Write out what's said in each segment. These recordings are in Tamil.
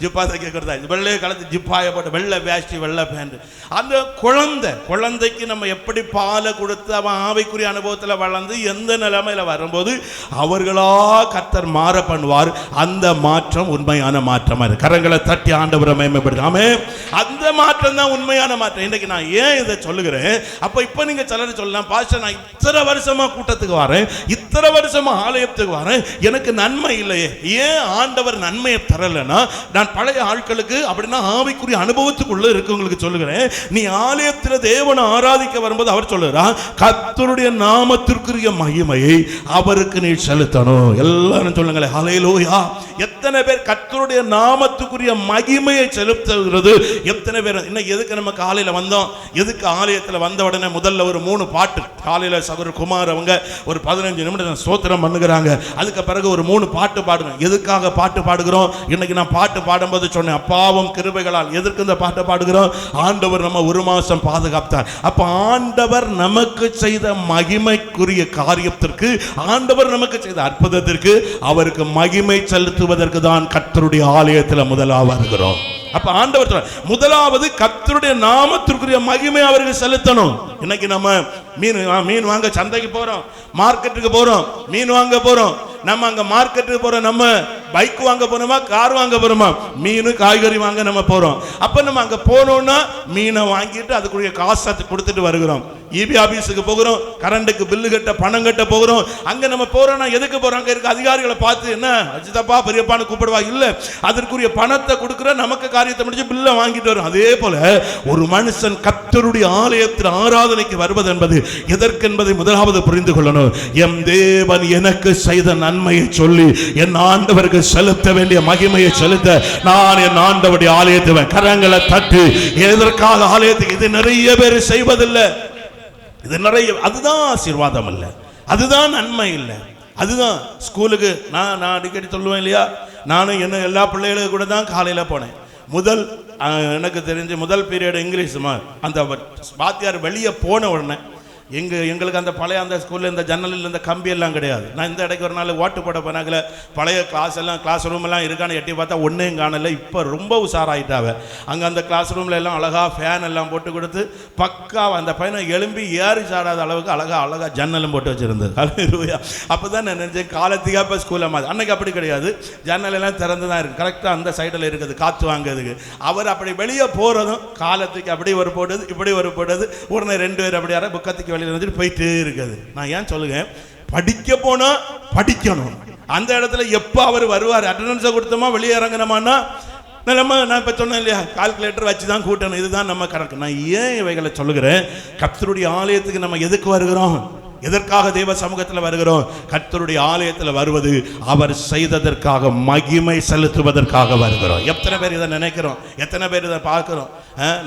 ஜிப்பா தைக்கிறதா வெள்ளையை கலந்து ஜிப்பாயை போட்டு வெள்ளை வேஷ்டி வெள்ளை பேண்ட். அந்த குழந்தைக்கு நம்ம எப்படி பாலை கொடுத்து அவன் ஆவிக்குரிய அனுபவத்தில் வளர்ந்து எந்த நிலைமையில வரும்போது அவர்களா கர்த்தர் மாற பண்ணுவார். அந்த மாற்றம் உண்மையான மாற்றமா இருக்கு. கரங்களை தட்டி ஆண்டவரை மேம்படுத்தாமே, அந்த மாற்றம் தான் உண்மையான மாற்றம். இன்னைக்கு நான் ஏன் இதை சொல்லுகிறேன்? அப்ப இப்ப நீங்க சிலர் சொல்லலாம், பாஸ்டர் நான் இத்தனை வருஷமா கூட்டத்துக்கு வரேன், இத்தனை வருஷமா ஆலயத்துக்கு வரேன், எனக்கு நன்மை இல்லையே. ஏன் ஆண்டவர் நன்மையை தரலன்னா, நான் பழைய ஆட்களுக்கு அப்படின்னா ஆவிக்குரிய அனுபவத்துக்குள்ள இருக்கவங்களுக்கு சொல்லுகிறேன், நீ ஆலயத்தில் தேவனை ஆராதிக்க வரும்போது அவர் சொல்லுறார், கர்த்தருடைய நாமத்திற்குரிய மகிமையை அவருக்கு நீ செலுத்தணும். எல்லாரும் சொல்லுங்களேன் ஹல்லேலூயா. எத்தனை பேர் கர்த்தருடைய நாமத்துக்குரிய மகிமையை செலுத்துகிறது? எத்தனை பேர்? இன்னைக்கு எதுக்கு நம்ம காலையில வந்தோம்? எதுக்கு ஆலயத்தில் வந்த உடனே முதல்ல ஒரு 3 பாட்டு காலையில சகோதரர் குமார் அவங்க ஒரு 15 நிமிடம் ஸ்தோத்திரம் பண்ணுகிறாங்க. அதுக்கு பிறகு ஒரு 3 பாட்டு பாடுங்க. எதுக்காக பாட்டு பாடுகிறோம்? இன்னைக்கு நான் பாட்டு பாடும்போது சொன்னேன், அப்பாவும் கிருபைகளால். எதற்கு இந்த பாட்டை பாடுகிறோம்? ஆண்டவர் நம்ம 1 மாசம் பாதுகாத்தார். அப்ப ஆண்டவர் நமக்கு செய்த மகிமைக்குரிய காரியத்திற்கு, ஆண்டவர் நமக்கு செய்த அற்புதத்திற்கு அவருக்கு மகிமை செலுத்துவதற்கு தான் கர்த்தருடைய ஆலயத்தில் முதலாவது வருகிறோம். அப்ப ஆண்டவர் முதலாவது கர்த்தருடைய நாமத்திற்குரிய மகிமை அவருக்கு செலுத்தணும். இன்னைக்கு நம்ம மீன் வாங்க சந்தைக்கு போறோம், மார்க்கெட்டுக்கு போறோம், மீன் வாங்க போறோம். நம்ம அங்க மார்க்கெட்டுக்கு போறோம், நம்ம பைக் வாங்க போறோமா, கார் வாங்க போறோமா? மீன் காய்கறி வாங்க நம்ம போறோம். அப்ப நம்ம அங்க போனோம்னா மீனை வாங்கிட்டு அதுக்குரிய காசை கொடுத்துட்டு வருகிறோம். இபி ஆபீஸுக்கு போகிறோம், கரண்ட்டுக்கு பில்லு கட்ட பணம் கட்ட போகிறோம். அங்க நம்ம போறோம்னா எதுக்கு போறோம்? அங்க இருக்க அதிகாரிகளை பார்த்து என்ன அஜிதப்பா பெரியப்பான்னு கூப்பிடுவா? இல்ல, அதற்குரிய பணத்தை கொடுக்கிற, நமக்கு காரியத்தை முடிச்சு பில்லை வாங்கிட்டு வரும். அதே போல ஒரு மனுஷன் கர்த்தருடைய ஆலயத்தில் ஆராதனைக்கு வருவது என்பது எதற்கு என்பதை முதலாவது புரிந்து கொள்ளணும். எம் தேவன் எனக்கு செய்த நன்மையை சொல்லி என் ஆண்டவருக்கு செலுத்த வேண்டிய மகிமையை செலுத்த நான் என் ஆண்டவருடைய ஆலயத்தை கரங்களை தட்டு. எதற்காக ஆலயத்துக்கு? இது நிறைய பேர் செய்வதில்லை. இது நிறைய, அதுதான் ஆசீர்வாதம் இல்லை, அதுதான் நன்மை இல்லை. அதுதான் ஸ்கூலுக்கு நான் அடிக்கடி சொல்லுவேன் இல்லையா, நானும் என்ன எல்லா பிள்ளைகளுக்கு கூட தான் காலையில் போனேன். எனக்கு தெரிஞ்ச முதல் பீரியட் இங்கிலீஷ் அந்த வாத்தியார் வெளியே போன உடனே எங்களுக்கு அந்த பழைய அந்த ஸ்கூலில் இந்த ஜன்னலில் இந்த கம்பி எல்லாம் கிடையாது. நான் இந்த இடைக்கு ஒரு நாள் ஓட்டு போட போனாங்களே, பழைய கிளாஸ் ரூம் எல்லாம் இருக்கான்னு எட்டி பார்த்தா ஒன்றையும் காணலை. இப்போ ரொம்ப உஷாராயிட்டாவ. அங்கே அந்த கிளாஸ் ரூமில் எல்லாம் அழகாக ஃபேன் எல்லாம் போட்டு கொடுத்து பக்காவாக அந்த பையனை எழும்பி ஏறி சாடாத அளவுக்கு அழகாக ஜன்னலும் போட்டு வச்சுருந்தது. ஹல்லேலூயா. அப்போ தான் நான் நினைச்சேன் காலத்துக்காக இப்போ ஸ்கூலில் மாதிரி. அன்னைக்கு அப்படி கிடையாது, ஜன்னல் எல்லாம் திறந்து தான் இருக்குது, கரெக்டாக அந்த சைடில் இருக்குது காற்று வாங்குறதுக்கு. அவர் அப்படி வெளியே போகிறதும் காலத்துக்கு அப்படி ஒரு போடுது இப்படி ஒரு போடுது, உடனே 2 பேர் அப்படி யாரை புக்கத்துக்கு வெளியில் வந்துட்டு போயிட்டே இருக்குது. நான் ஏன் சொல்லுங்க, படிக்க போனா படிக்கணும். அந்த இடத்துல எப்போ அவர் வருவார், அட்டெண்டன்ஸை கொடுத்தோமா வெளியே இறங்கணுமான்னா நான் இப்போ சொன்னேன் இல்லையா, கால்குலேட்டர் வச்சு தான் கூட்டணும். இதுதான் நம்ம கணக்கு. நான் ஏன் இவைகளை சொல்லுகிறேன்? கர்த்தருடைய ஆலயத்துக்கு நம்ம எதுக்கு வருகிறோம்? எதற்காக தேவ சமூகத்தில் வருகிறோம்? கர்த்தருடைய ஆலயத்தில் வருவது அவர் செய்ததற்காக மகிமை செலுத்துவதற்காக வருகிறோம். எத்தனை பேர் இதை நினைக்கிறோம்? எத்தனை பேர் இதை பார்க்கிறோம்?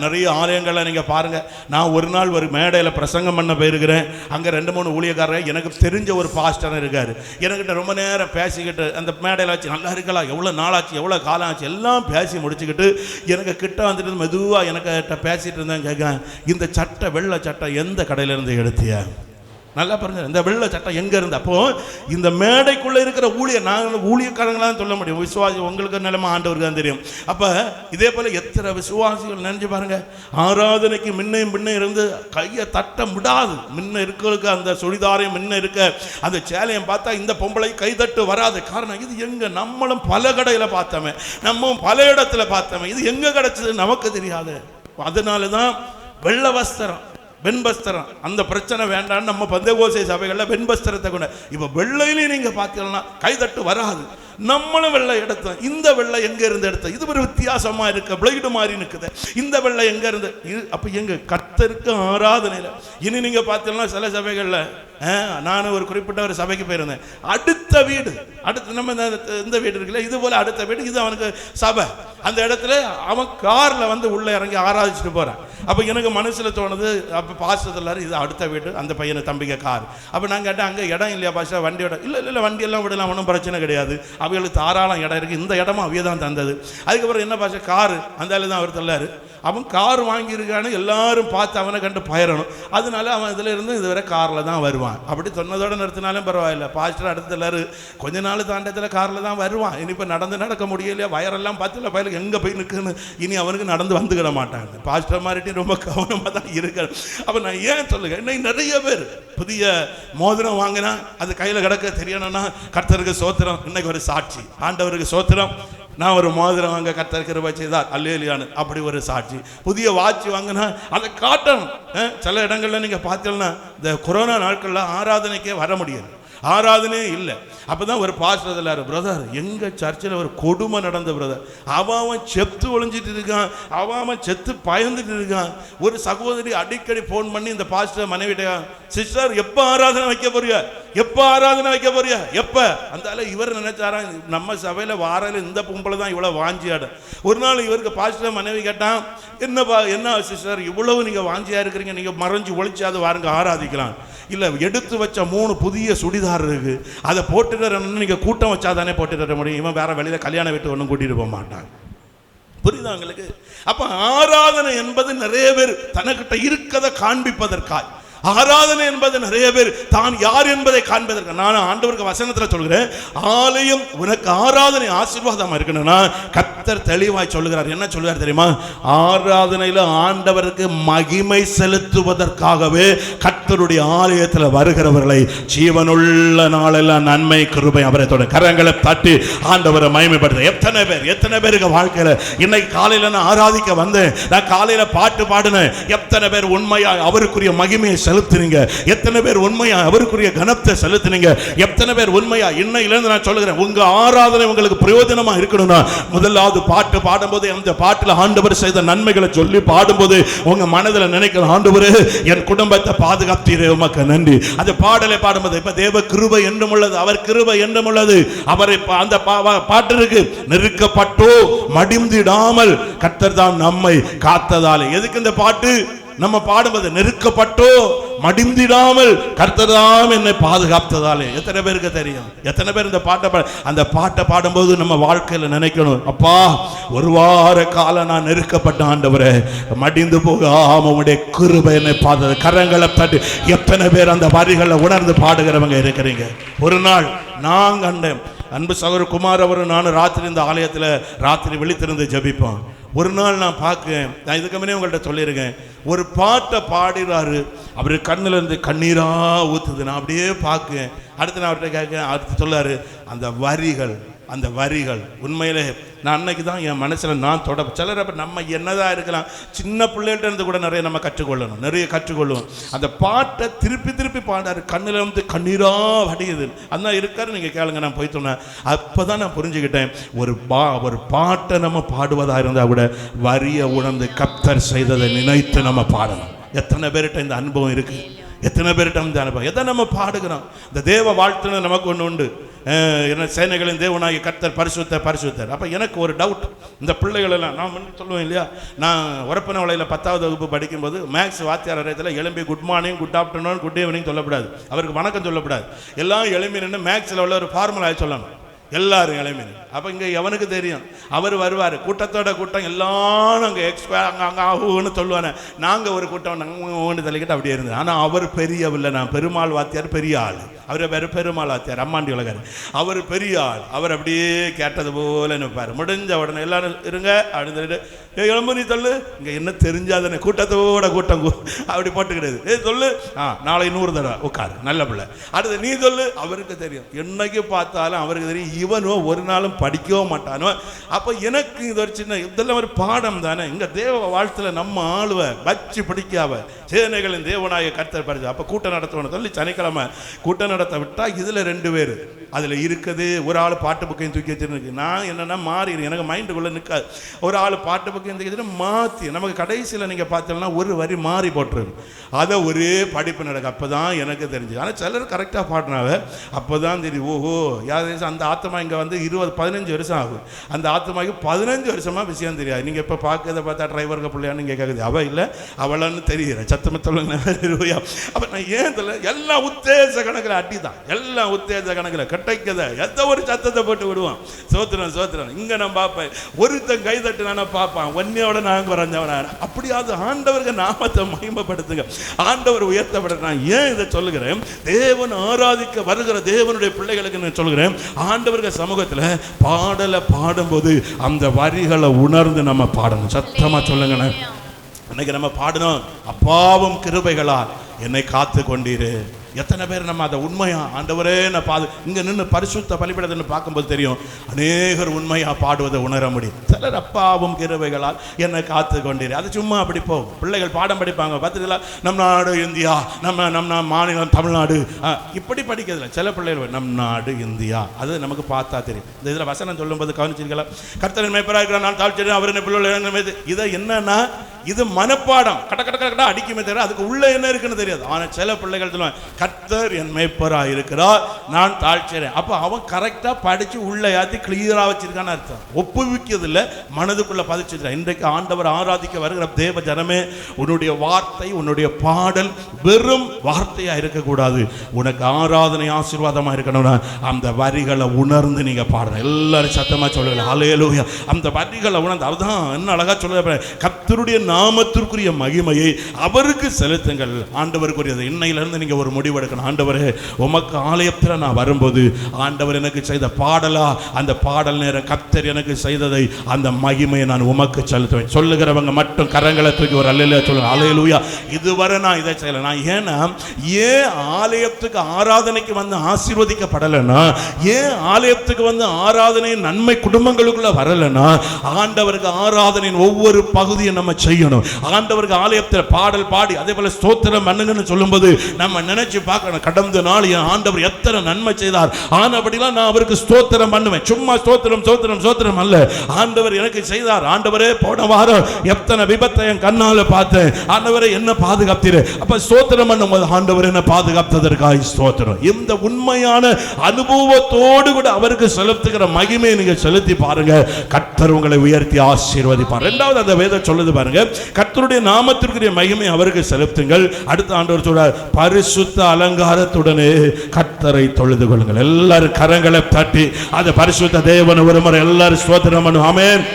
நிறைய ஆலயங்களை நீங்க பாருங்க. நான் ஒரு நாள் ஒரு மேடையில் பிரசங்கம் பண்ண போயிருக்கிறேன். அங்கே 2-3 ஊழியக்காரர், எனக்கு தெரிஞ்ச ஒரு பாஸ்டர் இருக்காரு, எனக்கிட்ட ரொம்ப நேரம் பேசிக்கிட்டு அந்த மேடையில் வச்சு நல்லா இருக்கலாம், எவ்வளோ நாளாச்சு எவ்வளோ காலம் ஆச்சு எல்லாம் பேசி முடிச்சுக்கிட்டு எனக்கு கிட்ட வந்துட்டு மெதுவாக எனக்கு பேசிட்டு இருந்தேன். கேட்க, இந்த சட்டை வெள்ளை சட்டை எந்த கடையிலேருந்து எடுத்திய? நல்லா பாருங்க, இந்த வெள்ளை சட்டம் எங்க இருந்து? அப்போ இந்த மேடைக்குள்ள இருக்கிற நாங்கள் ஊழியக்காரங்களாம் சொல்ல முடியும், விசுவாசி உங்களுக்கு நிலைமை ஆண்டவருக்கு தான் தெரியும். அப்ப இதே போல எத்தனை விசுவாசிகள் நினைச்சு பாருங்க, ஆராதனைக்கு முன்ன இருந்து கையை தட்ட விடாது. முன்ன இருக்கிறதுக்கு அந்த சுடிதாரையும் முன்ன இருக்க அந்த சேலையும் பார்த்தா இந்த பொம்பளை கை தட்டு வராது. காரணம் இது எங்க? நம்மளும் பல கடையில பார்த்தோமே, நம்ம பல இடத்துல பார்த்தோமே, இது எங்க கிடைச்சது நமக்கு தெரியாது. அதனாலதான் வெள்ளை வஸ்திரம் வெண்பஸ்திரம் அந்த பிரச்சனை வேண்டான்னு நம்ம பந்தேகோசை சபைகளில் வெண்பஸ்திரத்தை கொண்டு, இப்போ வெள்ளையிலையும் நீங்கள் பார்த்தீங்கன்னா கைதட்டு வராது. நம்மளும் வெள்ளை எடுத்தோம். இந்த வெள்ளை எங்க இருந்து எடுத்தோம்? இது ஒரு வித்தியாசமா இருக்கு, பிளேடு மாதிரி நிற்குது. இந்த வெள்ளை எங்க இருந்து? அப்ப எங்க? கர்த்தருக்கு ஆராதனையில. இனி நீங்க பார்த்தீங்கன்னா சில சபைகள்ல, நானும் ஒரு குறிப்பிட்ட ஒரு சபைக்கு போயிருந்தேன், அடுத்த வீடு நம்ம இந்த வீடு இருக்குல்ல, இது போல அடுத்த வீடு, இது அவனுக்கு சபை. அந்த இடத்துல அவன் கார்ல வந்து உள்ள இறங்கி ஆராதிச்சுட்டு போறான். அப்போ எனக்கு மனசில் தோணுது, அப்போ பாஸ்டர் எல்லாரும் இது அடுத்த வீடு, அந்த பையனை தம்பிக்க கார். அப்போ நான் கேட்டேன், அங்கே இடம் இல்லையா பாஸ்டர்? வண்டி இடம் இல்லை வண்டியெல்லாம் விடலாம், ஒன்றும் பிரச்சனை கிடையாது, அவங்களுக்கு தாராளம் இடம் இருக்குது, இந்த இடமும் அவைய தான் தந்தது. அதுக்கப்புறம் என்ன பாஸ்டர் காரு அந்த ஆளு தான் அவர் தள்ளாரு. அவன் கார் வாங்கியிருக்கான்னு எல்லாரும் பார்த்து அவனை கண்டு பயரணும், அதனால அவன் இதில் இருந்து இதுவரை காரில் தான் வருவான். அப்படி சொன்னதோடு நிறுத்தினாலும் பரவாயில்ல. பாஸ்டர் அடுத்த எல்லாரும் கொஞ்ச நாள் தாண்டத்தில் காரில் தான் வருவான். இனி இப்போ நடக்க முடியலையா, வயரெல்லாம் பார்த்துல பயலுக்கு எங்கே போய் நிற்குன்னு இனி அவனுக்கு நடந்து வந்துக்கிட மாட்டாங்க. பாஸ்டர் மாதிரிட்டு ரொம்ப கவனமாக தான் இருக்கிறேன். அப்போ நான் ஏன் சொல்லுங்க, இன்னைக்கு நிறைய பேர் புதிய மோதிரம் வாங்கினா அது கையில் கிடக்க தெரியணும்னா கர்த்தருக்கு சோத்திரம். இன்னைக்கு ஒரு சாட்சி, ஆண்டவருக்கு சோத்திரம், நான் ஒரு மோதிரம் வாங்க கர்த்தர் கிருபை செய்தார் அல்லேலூயான்னு, அப்படி ஒரு சாட்சி. புதிய வாட்ச் வாங்கினா அதை காட்டணும். சில இடங்கள்ல நீங்க பார்த்தீங்கன்னா இந்த கொரோனா நாட்கள்ல ஆராதனைக்கே வர முடியாது, ஆராதனையே இல்லை. அப்பதான் ஒரு பாஸ்டர் எல்லாரும், பிரதர் எங்க சர்ச்சில் ஒரு கொடுமை நடந்த பிரதர், அவன் செத்து ஒளிஞ்சிட்டு இருக்கான், அவன் செத்து பயந்துட்டு இருக்கான். ஒரு சகோதரி அடிக்கடி போன் பண்ணி இந்த பாஸ்டர் மனைவிட்ட, சிஸ்டர் எப்ப ஆராதனை வைக்க போறிய, எப்ப ஆராதனை வைக்க போறிய, எப்ப? அந்த இவர் நினைச்சாரா நம்ம சபையில வாரையில இந்த பொம்பளை தான் இவ்வளவு வாஞ்சியாட. ஒரு நாள் இவருக்கு பாஸ்டர் மனைவி கேட்டான், என்னப்பா என்ன சிஸ்டர் இவ்வளவு நீங்க வாஞ்சியா இருக்கிறீங்க, நீங்க மறைஞ்சு ஒழிச்சாது வாருங்க ஆராதிக்கலாம். இல்ல எடுத்து வச்ச 3 புதிய சுடிதார் இருக்கு, அதை போட்டுட்டு நீங்க கூட்டம் வச்சாதானே போட்டுட்டு முடியும், இவன் வேற வெளியில கல்யாண வீட்டு ஒன்றும் கூட்டிட்டு போக மாட்டான். புரியுதா உங்களுக்கு? அப்ப ஆராதனை என்பது நிறைய பேர் தனக்கிட்ட இருக்கதை காண்பிப்பதற்காய், ஆராதனை என்பது நிறைய பேர் தான் யார் என்பதை காண்பதற்கு. நான் ஆண்டவருக்கு வசனத்தில் சொல்கிறேன், ஆலயம் உனக்கு ஆராதனை ஆசீர்வாதமா இருக்கணும்னா கர்த்தர் தெளிவாய் சொல்லுகிறார். என்ன சொல்லுகிறார் தெரியுமா? ஆராதனையில ஆண்டவருக்கு மகிமை செலுத்துவதற்காகவே கர்த்தருடைய ஆலயத்தில் வருகிறவர்களை ஜீவனுள்ள நாளெல்லாம் நன்மை கிருபை அவரை தொட கரங்களை தட்டி ஆண்டவரை மகிமைப்படுத்த. எத்தனை பேருக்கு வாழ்க்கையில இன்னைக்கு காலையில நான் ஆராதிக்க வந்தேன், நான் காலையில பாட்டு பாடினேன், எத்தனை பேர் உண்மையா அவருக்குரிய மகிமையை செலுத்துனீங்க, எத்தனை பேர் உண்மையா அவருக்குரிய கனத்தை செலுத்துனீங்க, எத்தனை பேர் உண்மையா. இன்னையிலிருந்து நான் சொல்லுகிறேன், உங்க ஆராதனை உங்களுக்கு பிரயோஜனமா இருக்கணும்னா முதலாவது பாட்டு பாடும்போது அந்த பாட்டுல ஆண்டவர் செய்த நன்மைகளை சொல்லி பாடும்போது உங்க மனதில் நினைக்கணும், ஆண்டவரே என் குடும்பத்தை பாதுகாத்தீரே உமக்கு நன்றி. அந்த பாடலை பாடும்போது இப்ப தேவ கிருபை என்றும் உள்ளது, அவர் கிருபை என்றும் உள்ளது. அவரை அந்த பாட்டு இருக்கு, நெருக்கப்பட்டோ மடிந்திடாமல் கர்த்தர் தான் நம்மை காத்ததாலே. எதுக்கு இந்த பாட்டு நம்ம பாடுவது? நெருக்கப்பட்டோ மடிந்திடாமல் கர்த்தர்தாம் என்னை பாதுகாத்ததாலே. எத்தனை பேருக்கு தெரியும்? எத்தனை பேர் இந்த பாட்டை அந்த பாட்டை பாடும்போது நம்ம வாழ்க்கையில நினைக்கணும், அப்பா ஒரு வார காலம் நான் நெருக்கப்பட்ட ஆண்டவரே, மடிந்து போகாம உடைய கிருபை என்னை பாது. கரங்களை தட்டி எத்தனை பேர் அந்த வரிகளை உணர்ந்து பாடுகிறவங்க இருக்கிறீங்க? ஒரு நாள் நான் கண்டேன், அன்பு சகோதரர் குமார் அவரும் நானும் ராத்திரி இந்த ஆலயத்தில் ராத்திரி விழித்திருந்து ஜெபிப்போம். ஒரு நாள் நான் பார்க்கேன், நான் இதுக்கு முன்னே உங்கள்கிட்ட சொல்லியிருக்கேன், ஒரு பாட்டை பாடுறாரு, அவரு கண்ணுல இருந்து கண்ணீரா ஊத்துது. நான் அப்படியே பார்க்கேன். அடுத்து நான் அவர்கிட்ட கேட்க, அடுத்து சொல்லாரு, அந்த வரிகள் உண்மையிலே நான் அன்னைக்கு தான் என் மனசில் நான் சிலர் அப்போ நம்ம என்னதான் இருக்கலாம், சின்ன பிள்ளைகிட்ட இருந்து கூட நிறைய நம்ம கற்றுக்கொள்ளணும், நிறைய கற்றுக்கொள்ளுவோம். அந்த பாட்டை திருப்பி பாடாரு, கண்ணில் வந்து கண்ணீரா வடியுது. அதான் இருக்காரு, நீங்கள் கேளுங்க, நான் போய் சொன்னேன். அப்போ தான் நான் புரிஞ்சுக்கிட்டேன், ஒரு பாட்டை நம்ம பாடுவதாக இருந்தால் கூட வரியை உணர்ந்து கர்த்தர் செய்ததை நினைத்து நம்ம பாடணும். எத்தனை பேர்கிட்ட இந்த அனுபவம் இருக்குது? எத்தனை பேர்கிட்ட இந்த அனுபவம்? எதை நம்ம பாடுகிறோம்? இந்த தேவ வாழ்த்துன்னு நமக்கு ஒன்று உண்டு, என்ன சேனைகளின் தேவனாகிய கர்த்தர் பரிசுத்தர். அப்போ எனக்கு ஒரு டவுட், இந்த பிள்ளைகள் எல்லாம் நான் முன்னே சொல்லுவேன் இல்லையா, நான் உரப்பன வலையில் 10வது வகுப்பு படிக்கும்போது மேக்ஸ் வாத்தியார் அறையத்தில் எழும்பி good morning, good afternoon, good evening சொல்லக்கூடாது, அவருக்கு வணக்கம் சொல்லக்கூடாது, எல்லாம் எழும்பி நின்று மேக்ஸில் உள்ள ஒரு ஃபார்முலா சொல்லணும், எல்லாரும் இளமையினர். அப்போ இங்கே எவனுக்கு தெரியும், அவர் வருவார், கூட்டத்தோட கூட்டம் எல்லாரும் அங்கே அங்கே ஆகுன்னு சொல்லுவானே, நாங்கள் ஒரு கூட்டம் நாங்கள் தள்ளிக்கிட்டு அப்படியே இருந்தது. ஆனால் அவர் பெரியவில்லை, நான் பெருமாள் வாத்தியார் பெரிய ஆள், அவர் வேறு பெருமாள் வாத்தியார் அம்மாண்டி உலகார், அவர் பெரிய ஆள். அவர் அப்படியே கேட்டது போல நிற்பார். முடிஞ்ச உடனே எல்லாரும் இருங்க அப்படின்னு எலும்பு நீ சொல்லு, இங்கே என்ன தெரிஞ்சாதானே கூட்டத்தோட கூட்டம் அப்படி போட்டு கிடையாது. சொல்லு, நாளை 100 தடவை உட்காரு, நல்ல பிள்ளை. அடுத்து நீ சொல்லு, அவருக்கு தெரியும், என்னைக்கு பார்த்தாலும் அவருக்கு தெரியும், இவனோ ஒரு நாளும் படிக்கவும் மாட்டானோ. அப்போ எனக்கு இது ஒரு சின்ன இதெல்லாம் ஒரு பாடம் தானே. இங்கே தேவ வாழ்த்துல நம்ம ஆளுவ வச்சு பிடிக்காவ சேனைகளின் தேவனாய கர்த்தர் பரிசு. அப்போ கூட்டம் நடத்தணும் சொல்லி சனிக்கிழமை கூட்டம் நடத்த விட்டா இதில் 2 பேர் அதில் இருக்குது. ஒரு ஆள் பாட்டு புக்கையும் தூக்கி வச்சுருக்கு. நான் என்னென்னா மாறி எனக்கு மைண்டுக்குள்ளே நிற்காது. ஒரு ஆள் பாட்டு புக்கையும் தூக்கி வச்சுட்டு மாற்றி நமக்கு கடைசியில் நீங்கள் பார்த்தோம்னா ஒரு வரி மாறி போட்டுருக்கு. அதை ஒரே படிப்பு நடக்கும். அப்போ தான் எனக்கு தெரிஞ்சு. ஆனால் சிலர் கரெக்டாக பாடினாவே அப்போ தான் தெரியும், ஓஹோ யார் அந்த ஆத்மா இங்கே வந்து 20-15 வருஷம் ஆகும். அந்த ஆத்மாவுக்கு 15 வருஷமாக விஷயம் தெரியாது. நீங்கள் இப்போ பார்க்கறத பார்த்தா டிரைவருக்கு பிள்ளையான்னு கேட்குது. அவள் இல்லை அவளான்னு தெரியுற சத்தமத்தொல்லுங்க. அப்போ நான் ஏன் தெரியல, எல்லாம் உத்தேச கணக்கில் அடி தான், எல்லாம் உத்தேச கணக்கில் கட்டைக்கதை எந்த ஒரு சத்தத்தை போட்டு விடுவான். சோத்திரம் சோத்திரம். இங்கே நான் பார்ப்பேன் ஒருத்தன் கை தட்டு நான் பார்ப்பான், ஒன்னையோட நான் குறைஞ்சவனா. அப்படியாவது ஆண்டவருக்கு நாமத்தை மகிமைப்படுத்துங்க, ஆண்டவர் உயர்த்தப்பட. நான் ஏன் இதை சொல்லுகிறேன், தேவன் ஆராதிக்க வருகிற தேவனுடைய பிள்ளைகளுக்கு நான் சொல்லுகிறேன், ஆண்டவருக்கு சமூகத்தில் பாடலை பாடும்போது அந்த வரிகளை உணர்ந்து நம்ம பாடணும். சத்தமா சொல்லுங்களேன். இன்னைக்கு நம்ம பாடணும், அப்பாவும் கிருபைகளால் என்னை காத்து கொண்டீரு. எத்தனை பேர் நம்ம அதை உண்மையா ஆண்டவரே நான் இங்கே நின்று பரிசுத்த பலிபீடத்தை பார்க்கும்போது தெரியும், அநேகர் உண்மையாக பாடுவதை உணர முடியும். சிலர் அப்பாவும் கிருபைகளால் என்னை காத்து கொண்டீர், அது சும்மா அப்படி போகும். பிள்ளைகள் பாடம் படிப்பாங்க பார்த்துக்கலாம், நம் நாடு இந்தியா, நம்ம மாநிலம் தமிழ்நாடு, இப்படி படிக்கிறதுல சில பிள்ளைகள் நம் நாடு இந்தியா, அது நமக்கு பார்த்தா தெரியும். இந்த இதில் வசனம் சொல்லும்போது கவனிச்சிருக்கலாம், கர்த்தரின் மேய்ப்பராக இருக்கிற நான் தாழ்ச்சி அவர் என்ன பிள்ளை. இதை என்னன்னா இது மனப்பாடம் கட்ட கட்ட கட்ட அடிக்குமே தவிர அதுக்கு உள்ள என்ன இருக்குன்னு தெரியாது. ஆனால் சில பிள்ளைகள் சொல்லுவாங்க, கர்த்தர் என் மேய்ப்பராக இருக்கிறார் நான் தாழ்ச்சிறேன். அப்போ அவன் கரெக்டாக படித்து உள்ள யாத்தி கிளியராக வச்சிருக்கான்னு அர்த்தம். ஒப்புவிக்கிறதில்ல, மனதுக்குள்ள பதிச்சிருக்கான். இன்றைக்கு ஆண்டவர் ஆராதிக்க வருகிற தேவ ஜனமே, உன்னுடைய வார்த்தை உன்னுடைய பாடல் வெறும் வார்த்தையாக இருக்கக்கூடாது. உனக்கு ஆராதனை ஆசீர்வாதமாக இருக்கணும்னா அந்த வரிகளை உணர்ந்து நீங்க பாடணும். எல்லாரும் சத்தமாக சொல்லுங்க ஹல்லேலூயா. அந்த வரிகளை உணர்ந்து, அதுதான் என்ன அழகா சொல்ல, கர்த்தருடைய நாமத்திற்குரிய மகிமையை அவருக்கு செலுத்துங்கள். ஆண்டவருக்குரியது. இன்னையிலிருந்து நீங்க ஒரு முடிவு எடுக்கணும். ஆண்டவரே, உமக்கு ஆலயத்தில் நான் வரும்போது ஆண்டவர் எனக்கு செய்த பாடலா, அந்த பாடல் நேரம் கர்த்தர் எனக்கு செய்ததை அந்த மகிமையை நான் உமக்கு செலுத்துவேன். சொல்லுகிறவங்க மட்டும் கரங்களை தூக்கி ஒரு அல்லேலூயா சொல்லுங்க. அல்லேலூயா. இதுவரை நான் இதை செய்யல. நான் ஏன்னா ஏன் ஆலயத்துக்கு ஆராதனைக்கு வந்து ஆசீர்வதிக்கப்படலைன்னா, ஏன் ஆலயத்துக்கு வந்து ஆராதனை நன்மை குடும்பங்களுக்குள்ள வரலைன்னா, ஆண்டவருக்கு ஆராதனையின் ஒவ்வொரு பகுதியை நம்ம செய்யணும். ஆண்டவருக்கு ஆலயத்தில் பாடல் பாடி அதே போல ஸ்தோத்திரம் பண்ணுங்கன்னு சொல்லும்போது நம்ம நினைச்சு பார்க்கணும், கடந்த நாள் என் ஆண்டவர் எத்தனை நன்மை செய்தார், ஆனபடிலாம் நான் அவருக்கு ஸ்தோத்திரம் பண்ணுவேன். சும்மா ஸ்தோத்திரம் ஸ்தோத்திரம் ஸ்தோத்திரம் அல்ல, ஆண்டவர் எனக்கு செய்தார். ஆண்டவரே, போன வாரம் எத்தனை விபத்தை என் கண்ணால பார்த்தேன், ஆண்டவரே என்ன பாதுகாத்தீர். அப்ப ஸ்தோத்திரம் பண்ணும்போது ஆண்டவர் என்ன பாதுகாத்ததற்காக ஸ்தோத்திரம். இந்த உண்மையான அனுபவத்தோடு கூட அவருக்கு செலுத்துகிற மகிமையை நீங்க செலுத்தி பாருங்க, கர்த்தர் உங்களை உயர்த்தி ஆசீர்வதிப்பார். இரண்டாவது அந்த வேதம் சொல்லுது பாருங்க, கர்த்தருடைய நாமத்திற்குரிய மகிமை அவருக்கு செலுத்துங்கள். அடுத்த ஆண்டவர் சொல்றார், பரிசுத்த அலங்காரத்துடனே கர்த்தரை தொழுது கொள்ளுங்கள். எல்லாரும் கரங்களை தட்டி அந்த பரிசுத்த தேவனை ஒரு முறை எல்லாரும் ஸ்தோத்திரம் பண்ணுவோம். ஆமென்.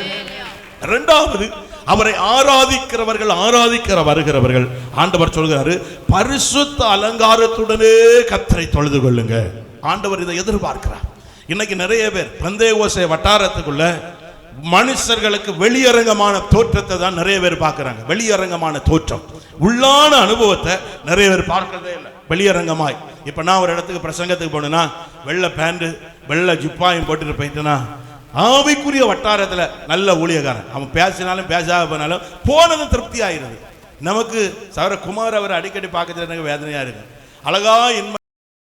இரண்டாவது, அவரை ஆராதிக்கிறவர்கள், ஆராதிக்கிற வருகிறவர்கள், ஆண்டவர் சொல்கிறாரு, பரிசுத்த அலங்காரத்துடனே கர்த்தரை தொழுது கொள்ளுங்க. ஆண்டவர் இதை எதிர்பார்க்கிறார். இன்னைக்கு நிறைய பேர் பெந்தேகோஸ்தே வட்டாரத்துக்குள்ள மனுஷர்களுக்கு வெளியரங்கமான தோற்றத்தை தான் நிறைய பேர் பார்க்கிறாங்க. வெளியரங்கமான தோற்றம், உள்ளான அனுபவத்தை நிறைய பேர் பார்க்கறதே இல்லை. வெளியரங்கமாய் இப்ப நான் ஒரு இடத்துக்கு பிரசங்கத்துக்கு போனேன்னா வெள்ளை பேண்ட் வெள்ளை ஜிப்பாயும் போட்டுட்டு போயிட்டேன்னா, ஆவிக்குரிய வட்டாரத்தில் நல்ல ஊழியக்காரன், அவன் பேசினாலும் பேசாத போனாலும் போனது திருப்தி ஆயிருது. நமக்கு சவர குமார் அவரை அடிக்கடி பார்க்கறது எனக்கு வேதனையா இருக்கு. அழகா